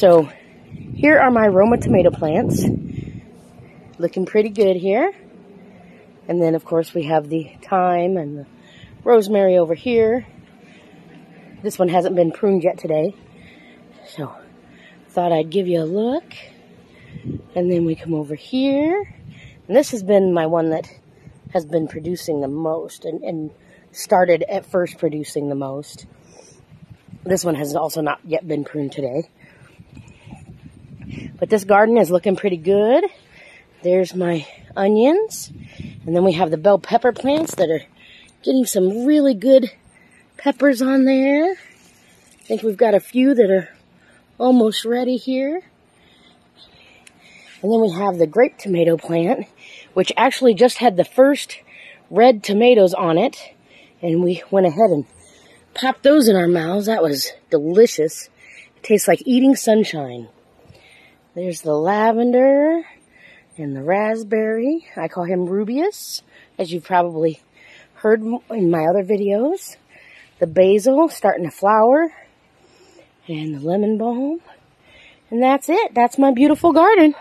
So here are my Roma tomato plants. Looking pretty good here. And then of course we have the thyme and the rosemary over here. This one hasn't been pruned yet today. So thought I'd give you a look. And then we come over here. And this has been my one that has been producing the most and started at first producing the most. This one has also not yet been pruned today. But this garden is looking pretty good. There's my onions. And then we have the bell pepper plants that are getting some really good peppers on there. I think we've got a few that are almost ready here. And then we have the grape tomato plant, which actually just had the first red tomatoes on it. And we went ahead and popped those in our mouths. That was delicious. It tastes like eating sunshine. There's the lavender and the raspberry. I call him Rubius, as you've probably heard in my other videos. The basil starting to flower. And the lemon balm. And that's it. That's my beautiful garden.